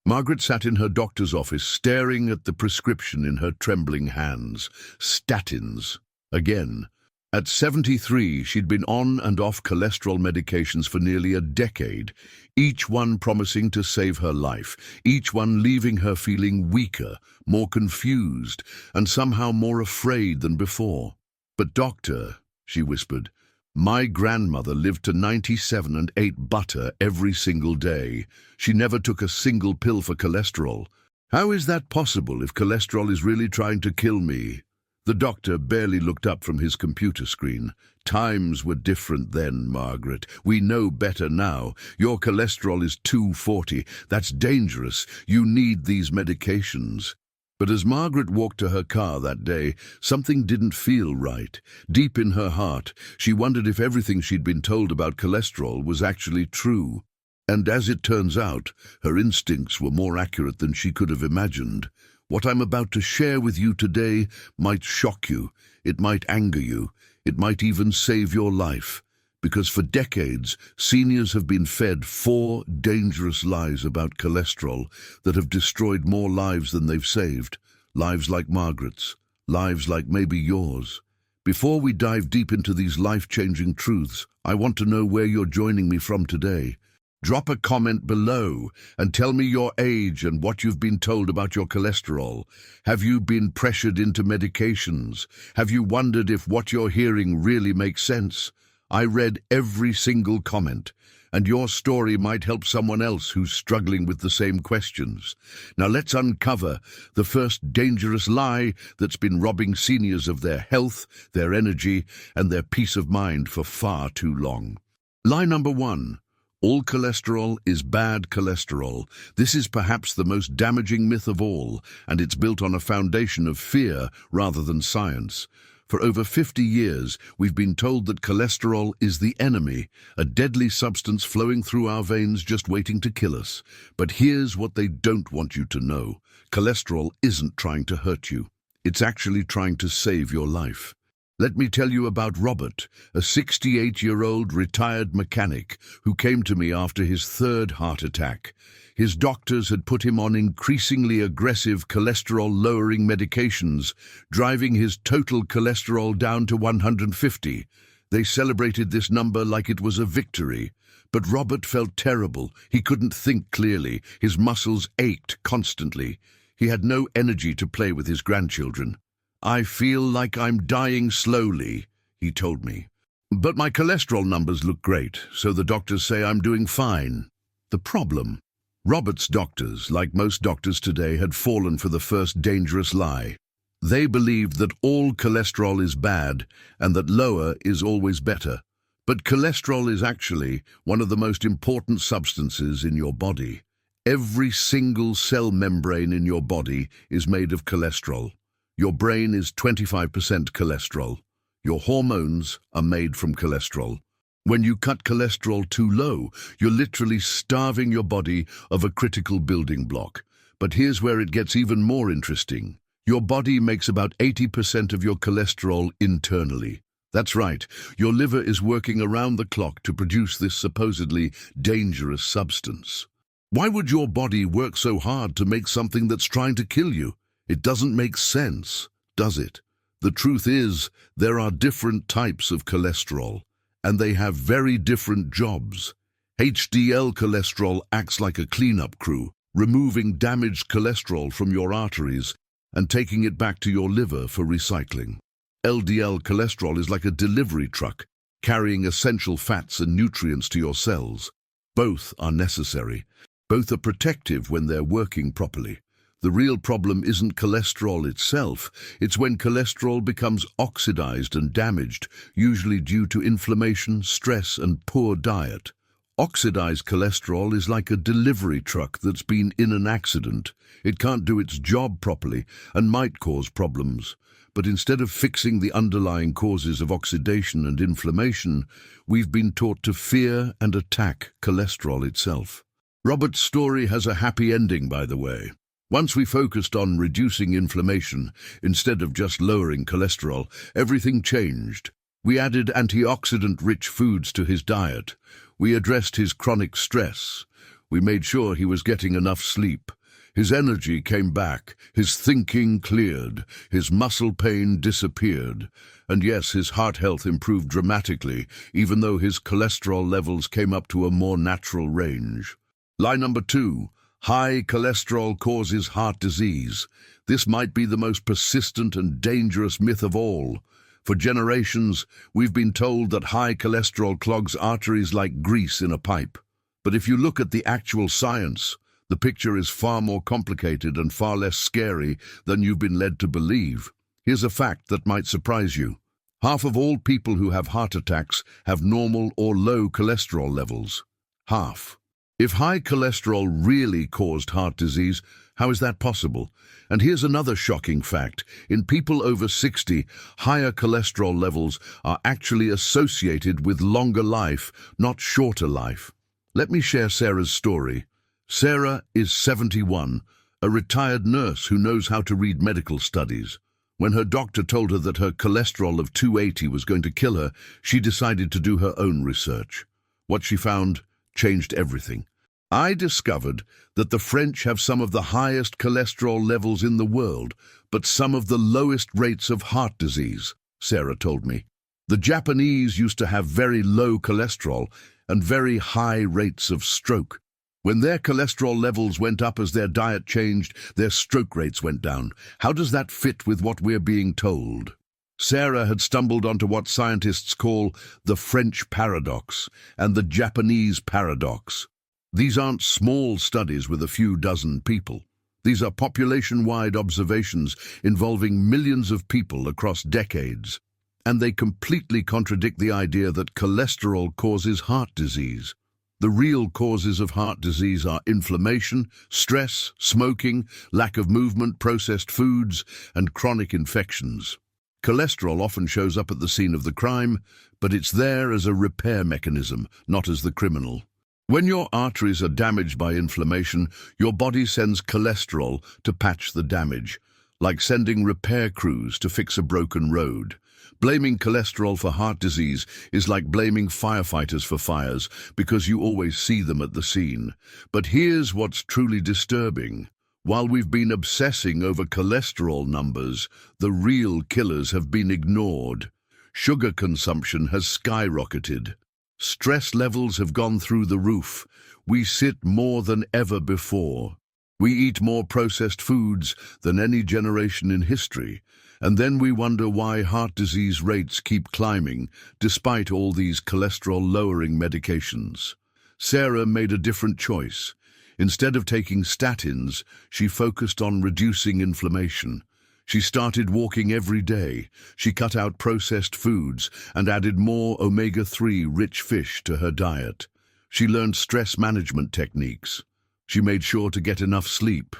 Margaret sat in her doctor's office, staring at the prescription in her trembling hands. Statins. Again. At 73, she'd been on and off cholesterol medications for nearly a decade, each one promising to save her life, each one leaving her feeling weaker, more confused, and somehow more afraid than before. "But doctor," she whispered, "my grandmother lived to 97 and ate butter every single day. She never took a single pill for cholesterol. How is that possible if cholesterol is really trying to kill me?" The doctor barely looked up from his computer screen. "Times were different then, Margaret. We know better now. Your cholesterol is 240. That's dangerous. You need these medications." But as Margaret walked to her car that day, something didn't feel right. Deep in her heart, she wondered if everything she'd been told about cholesterol was actually true. And as it turns out, her instincts were more accurate than she could have imagined. What I'm about to share with you today might shock you, it might anger you, it might even save your life. Because for decades, seniors have been fed 4 dangerous lies about cholesterol that have destroyed more lives than they've saved. Lives like Margaret's, lives like maybe yours. Before we dive deep into these life-changing truths, I want to know where you're joining me from today. Drop a comment below and tell me your age and what you've been told about your cholesterol. Have you been pressured into medications? Have you wondered if what you're hearing really makes sense? I read every single comment, and your story might help someone else who's struggling with the same questions. Now let's uncover the first dangerous lie that's been robbing seniors of their health, their energy, and their peace of mind for far too long. Lie number 1. All cholesterol is bad cholesterol. This is perhaps the most damaging myth of all, and it's built on a foundation of fear rather than science. For over 50 years, we've been told that cholesterol is the enemy, a deadly substance flowing through our veins just waiting to kill us. But here's what they don't want you to know. Cholesterol isn't trying to hurt you. It's actually trying to save your life. Let me tell you about Robert, a 68-year-old retired mechanic who came to me after his 3rd heart attack. His doctors had put him on increasingly aggressive cholesterol-lowering medications, driving his total cholesterol down to 150. They celebrated this number like it was a victory. But Robert felt terrible. He couldn't think clearly. His muscles ached constantly. He had no energy to play with his grandchildren. "I feel like I'm dying slowly," he told me. "But my cholesterol numbers look great, so the doctors say I'm doing fine." The problem? Robert's doctors, like most doctors today, had fallen for the first dangerous lie. They believed that all cholesterol is bad and that lower is always better. But cholesterol is actually one of the most important substances in your body. Every single cell membrane in your body is made of cholesterol. Your brain is 25% cholesterol. Your hormones are made from cholesterol. When you cut cholesterol too low, you're literally starving your body of a critical building block. But here's where it gets even more interesting. Your body makes about 80% of your cholesterol internally. That's right, your liver is working around the clock to produce this supposedly dangerous substance. Why would your body work so hard to make something that's trying to kill you? It doesn't make sense, does it? The truth is, there are different types of cholesterol, and they have very different jobs. HDL cholesterol acts like a cleanup crew, removing damaged cholesterol from your arteries and taking it back to your liver for recycling. LDL cholesterol is like a delivery truck, carrying essential fats and nutrients to your cells. Both are necessary. Both are protective when they're working properly. The real problem isn't cholesterol itself, it's when cholesterol becomes oxidized and damaged, usually due to inflammation, stress, and poor diet. Oxidized cholesterol is like a delivery truck that's been in an accident. It can't do its job properly and might cause problems. But instead of fixing the underlying causes of oxidation and inflammation, we've been taught to fear and attack cholesterol itself. Robert's story has a happy ending, by the way. Once we focused on reducing inflammation, instead of just lowering cholesterol, everything changed. We added antioxidant-rich foods to his diet. We addressed his chronic stress. We made sure he was getting enough sleep. His energy came back, his thinking cleared, his muscle pain disappeared, and yes, his heart health improved dramatically, even though his cholesterol levels came up to a more natural range. Lie number 2. High cholesterol causes heart disease. This might be the most persistent and dangerous myth of all. For generations, we've been told that high cholesterol clogs arteries like grease in a pipe. But if you look at the actual science, the picture is far more complicated and far less scary than you've been led to believe. Here's a fact that might surprise you. Half of all people who have heart attacks have normal or low cholesterol levels. Half. If high cholesterol really caused heart disease, how is that possible? And here's another shocking fact. In people over 60, higher cholesterol levels are actually associated with longer life, not shorter life. Let me share Sarah's story. Sarah is 71, a retired nurse who knows how to read medical studies. When her doctor told her that her cholesterol of 280 was going to kill her, she decided to do her own research. What she found changed everything. I discovered that the French have some of the highest cholesterol levels in the world, but some of the lowest rates of heart disease, Sarah told me. The Japanese used to have very low cholesterol and very high rates of stroke. When their cholesterol levels went up as their diet changed, their stroke rates went down. How does that fit with what we're being told? Sarah had stumbled onto what scientists call the French paradox and the Japanese paradox. These aren't small studies with a few dozen people. These are population-wide observations involving millions of people across decades. And they completely contradict the idea that cholesterol causes heart disease. The real causes of heart disease are inflammation, stress, smoking, lack of movement, processed foods, and chronic infections. Cholesterol often shows up at the scene of the crime, but it's there as a repair mechanism, not as the criminal. When your arteries are damaged by inflammation, your body sends cholesterol to patch the damage, like sending repair crews to fix a broken road. Blaming cholesterol for heart disease is like blaming firefighters for fires, because you always see them at the scene. But here's what's truly disturbing. While we've been obsessing over cholesterol numbers, the real killers have been ignored. Sugar consumption has skyrocketed. Stress levels have gone through the roof. We sit more than ever before. We eat more processed foods than any generation in history. And then we wonder why heart disease rates keep climbing, despite all these cholesterol-lowering medications. Sarah made a different choice. Instead of taking statins, she focused on reducing inflammation. She started walking every day. She cut out processed foods and added more omega-3 rich fish to her diet. She learned stress management techniques. She made sure to get enough sleep.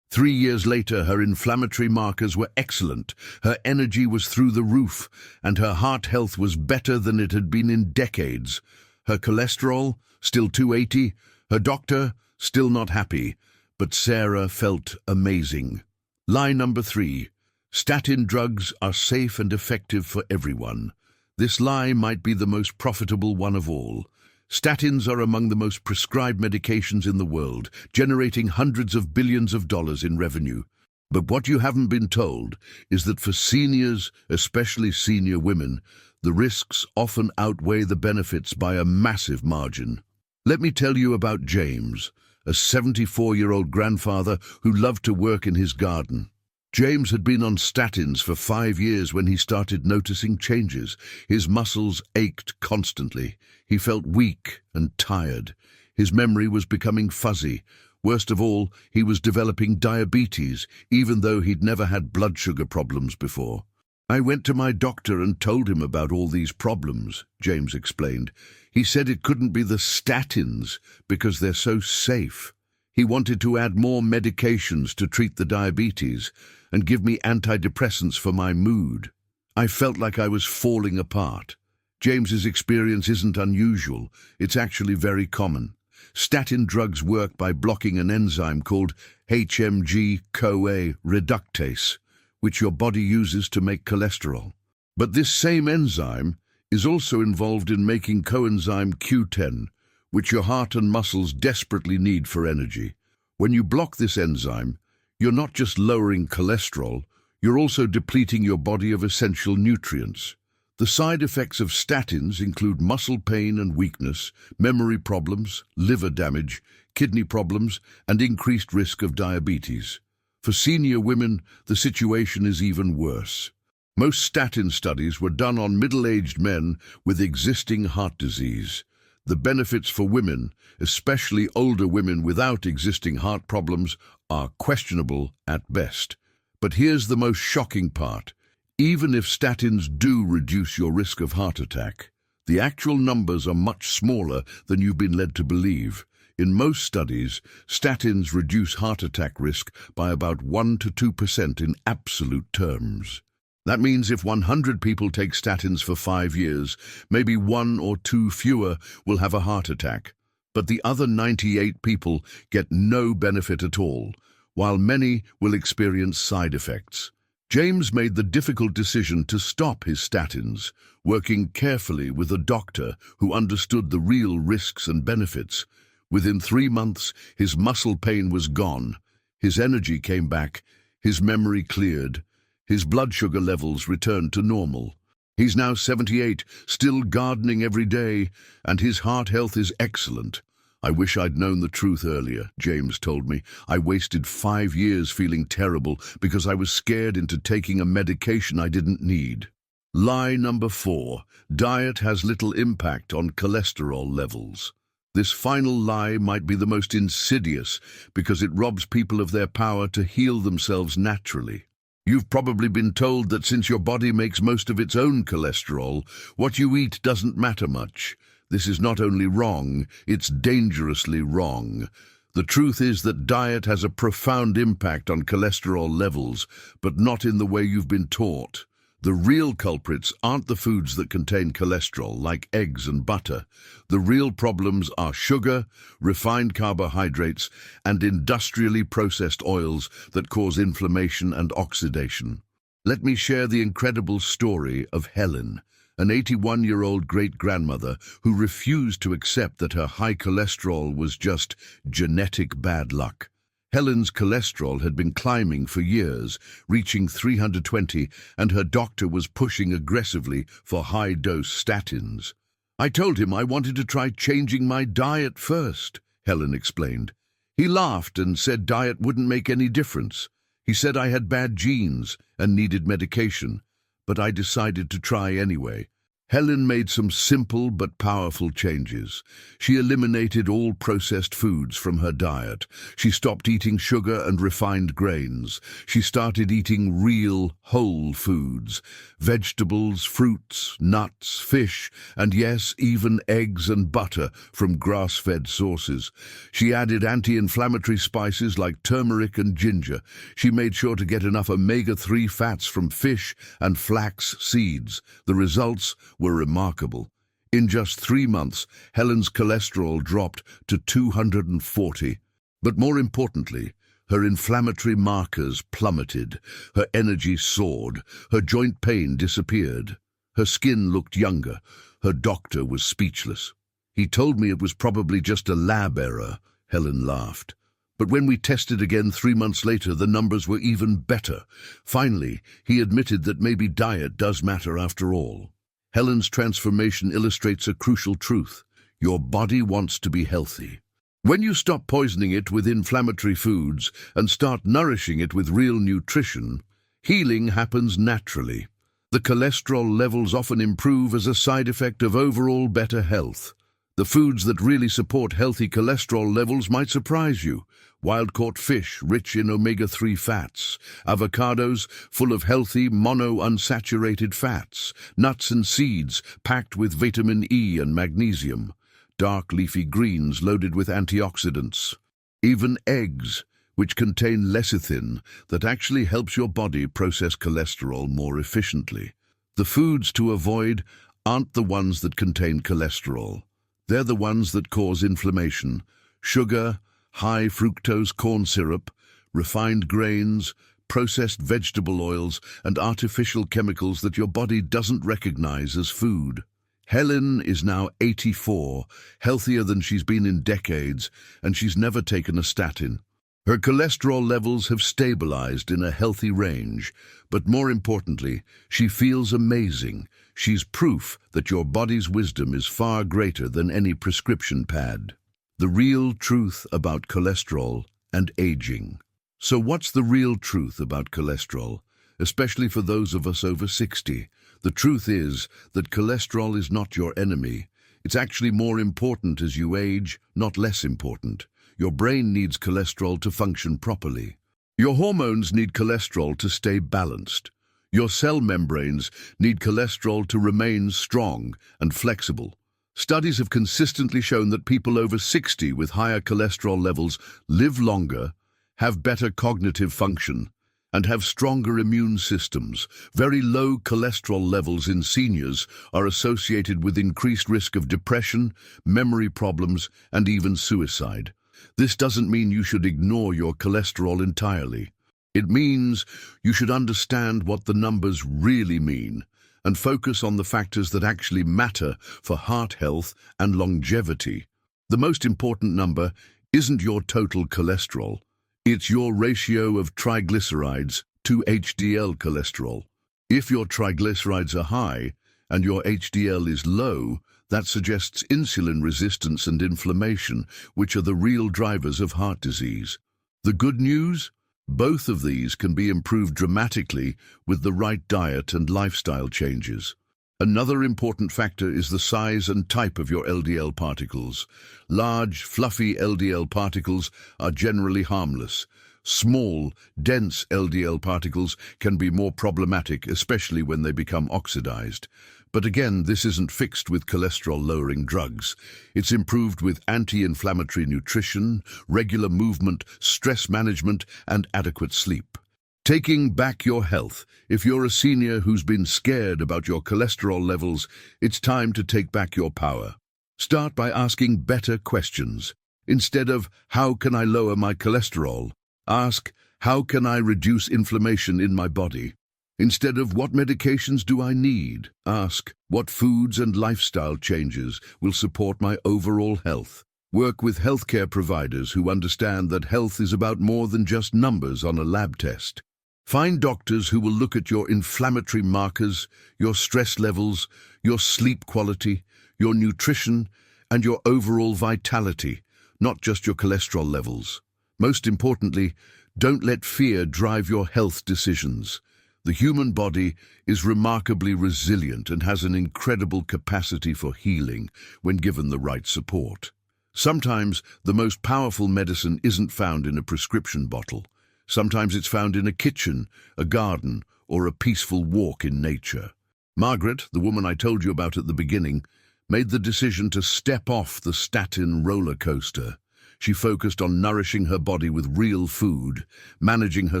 3 years later, her inflammatory markers were excellent, her energy was through the roof, and her heart health was better than it had been in decades. Her cholesterol, still 280, her doctor, still not happy, but Sarah felt amazing. Lie number 3. Statin drugs are safe and effective for everyone. This lie might be the most profitable one of all. Statins are among the most prescribed medications in the world, generating hundreds of billions of dollars in revenue. But what you haven't been told is that for seniors, especially senior women, the risks often outweigh the benefits by a massive margin. Let me tell you about James, a 74-year-old grandfather who loved to work in his garden. James had been on statins for 5 years when he started noticing changes. His muscles ached constantly. He felt weak and tired. His memory was becoming fuzzy. Worst of all, he was developing diabetes, even though he'd never had blood sugar problems before. I went to my doctor and told him about all these problems, James explained. He said it couldn't be the statins because they're so safe. He wanted to add more medications to treat the diabetes and give me antidepressants for my mood. I felt like I was falling apart. James's experience isn't unusual. It's actually very common. Statin drugs work by blocking an enzyme called HMG-CoA reductase, which your body uses to make cholesterol. But this same enzyme is also involved in making coenzyme Q10, which your heart and muscles desperately need for energy. When you block this enzyme, you're not just lowering cholesterol, you're also depleting your body of essential nutrients. The side effects of statins include muscle pain and weakness, memory problems, liver damage, kidney problems, and increased risk of diabetes. For senior women, the situation is even worse. Most statin studies were done on middle-aged men with existing heart disease. The benefits for women, especially older women without existing heart problems, are questionable at best. But here's the most shocking part. Even if statins do reduce your risk of heart attack, the actual numbers are much smaller than you've been led to believe. In most studies, statins reduce heart attack risk by about 1 to 2% in absolute terms. That means if 100 people take statins for 5 years, maybe 1 or 2 fewer will have a heart attack. But the other 98 people get no benefit at all, while many will experience side effects. James made the difficult decision to stop his statins, working carefully with a doctor who understood the real risks and benefits. Within 3 months, his muscle pain was gone, his energy came back, his memory cleared, his blood sugar levels returned to normal. He's now 78, still gardening every day, and his heart health is excellent. I wish I'd known the truth earlier, James told me. I wasted 5 years feeling terrible because I was scared into taking a medication I didn't need. Lie number 4, diet has little impact on cholesterol levels. This final lie might be the most insidious because it robs people of their power to heal themselves naturally. You've probably been told that since your body makes most of its own cholesterol, what you eat doesn't matter much. This is not only wrong, it's dangerously wrong. The truth is that diet has a profound impact on cholesterol levels, but not in the way you've been taught. The real culprits aren't the foods that contain cholesterol, like eggs and butter. The real problems are sugar, refined carbohydrates, and industrially processed oils that cause inflammation and oxidation. Let me share the incredible story of Helen, an 81-year-old great-grandmother who refused to accept that her high cholesterol was just genetic bad luck. Helen's cholesterol had been climbing for years, reaching 320, and her doctor was pushing aggressively for high-dose statins. "I told him I wanted to try changing my diet first," Helen explained. "He laughed and said diet wouldn't make any difference. He said I had bad genes and needed medication, but I decided to try anyway." Helen made some simple but powerful changes. She eliminated all processed foods from her diet. She stopped eating sugar and refined grains. She started eating real, whole foods, vegetables, fruits, nuts, fish, and yes, even eggs and butter from grass-fed sources. She added anti-inflammatory spices like turmeric and ginger. She made sure to get enough omega-3 fats from fish and flax seeds. The results were remarkable. In just 3 months, Helen's cholesterol dropped to 240. But more importantly, her inflammatory markers plummeted, her energy soared, her joint pain disappeared. Her skin looked younger. Her doctor was speechless. "He told me it was probably just a lab error," Helen laughed. But when we tested again 3 months later, the numbers were even better. Finally, he admitted that maybe diet does matter after all. Helen's transformation illustrates a crucial truth. Your body wants to be healthy. When you stop poisoning it with inflammatory foods and start nourishing it with real nutrition, healing happens naturally. The cholesterol levels often improve as a side effect of overall better health. The foods that really support healthy cholesterol levels might surprise you. Wild-caught fish rich in omega-3 fats, avocados full of healthy monounsaturated fats, nuts and seeds packed with vitamin E and magnesium, dark leafy greens loaded with antioxidants, even eggs, which contain lecithin that actually helps your body process cholesterol more efficiently. The foods to avoid aren't the ones that contain cholesterol. They're the ones that cause inflammation: sugar, high fructose corn syrup, refined grains, processed vegetable oils, and artificial chemicals that your body doesn't recognize as food. Helen is now 84, healthier than she's been in decades, and she's never taken a statin. Her cholesterol levels have stabilized in a healthy range, but more importantly, she feels amazing. She's proof that your body's wisdom is far greater than any prescription pad. The real truth about cholesterol and aging. So what's the real truth about cholesterol, especially for those of us over 60? The truth is that cholesterol is not your enemy. It's actually more important as you age, not less important. Your brain needs cholesterol to function properly. Your hormones need cholesterol to stay balanced. Your cell membranes need cholesterol to remain strong and flexible. Studies have consistently shown that people over 60 with higher cholesterol levels live longer, have better cognitive function, and have stronger immune systems. Very low cholesterol levels in seniors are associated with increased risk of depression, memory problems, and even suicide. This doesn't mean you should ignore your cholesterol entirely. It means you should understand what the numbers really mean and focus on the factors that actually matter for heart health and longevity. The most important number isn't your total cholesterol. It's your ratio of triglycerides to HDL cholesterol. If your triglycerides are high and your HDL is low, that suggests insulin resistance and inflammation, which are the real drivers of heart disease. The good news? Both of these can be improved dramatically with the right diet and lifestyle changes. Another important factor is the size and type of your LDL particles. Large, fluffy LDL particles are generally harmless. Small, dense LDL particles can be more problematic, especially when they become oxidized. But again, this isn't fixed with cholesterol-lowering drugs. It's improved with anti-inflammatory nutrition, regular movement, stress management, and adequate sleep. Taking back your health. If you're a senior who's been scared about your cholesterol levels, it's time to take back your power. Start by asking better questions. Instead of, how can I lower my cholesterol? Ask, how can I reduce inflammation in my body? Instead of, what medications do I need? Ask, what foods and lifestyle changes will support my overall health? Work with healthcare providers who understand that health is about more than just numbers on a lab test. Find doctors who will look at your inflammatory markers, your stress levels, your sleep quality, your nutrition, and your overall vitality, not just your cholesterol levels. Most importantly, don't let fear drive your health decisions. The human body is remarkably resilient and has an incredible capacity for healing when given the right support. Sometimes the most powerful medicine isn't found in a prescription bottle. Sometimes it's found in a kitchen, a garden, or a peaceful walk in nature. Margaret, the woman I told you about at the beginning, made the decision to step off the statin roller coaster. She focused on nourishing her body with real food, managing her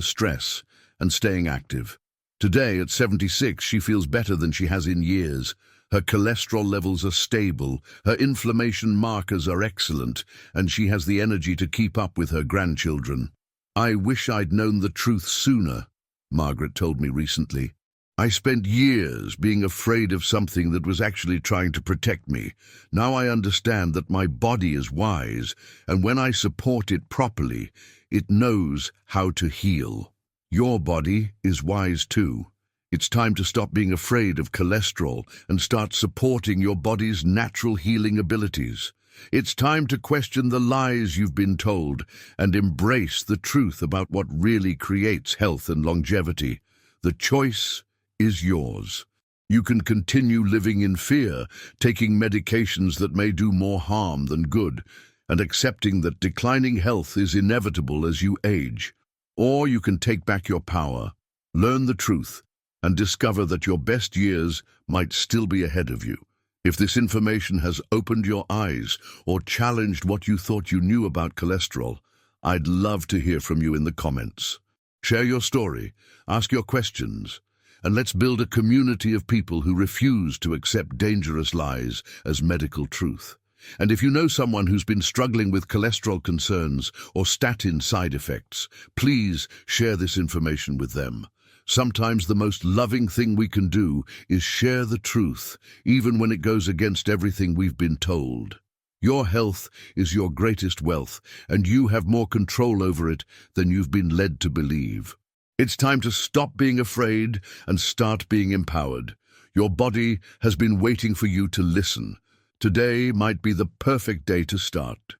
stress, and staying active. Today, at 76, she feels better than she has in years. Her cholesterol levels are stable, her inflammation markers are excellent, and she has the energy to keep up with her grandchildren. I wish I'd known the truth sooner, Margaret told me recently. I spent years being afraid of something that was actually trying to protect me. Now I understand that my body is wise, and when I support it properly, it knows how to heal. Your body is wise too. It's time to stop being afraid of cholesterol and start supporting your body's natural healing abilities. It's time to question the lies you've been told and embrace the truth about what really creates health and longevity. The choice is yours. You can continue living in fear, taking medications that may do more harm than good, and accepting that declining health is inevitable as you age. Or you can take back your power, learn the truth, and discover that your best years might still be ahead of you. If this information has opened your eyes or challenged what you thought you knew about cholesterol, I'd love to hear from you in the comments. Share your story, ask your questions, and let's build a community of people who refuse to accept dangerous lies as medical truth. And if you know someone who's been struggling with cholesterol concerns or statin side effects, please share this information with them. Sometimes the most loving thing we can do is share the truth, even when it goes against everything we've been told. Your health is your greatest wealth, and you have more control over it than you've been led to believe. It's time to stop being afraid and start being empowered. Your body has been waiting for you to listen. Today might be the perfect day to start.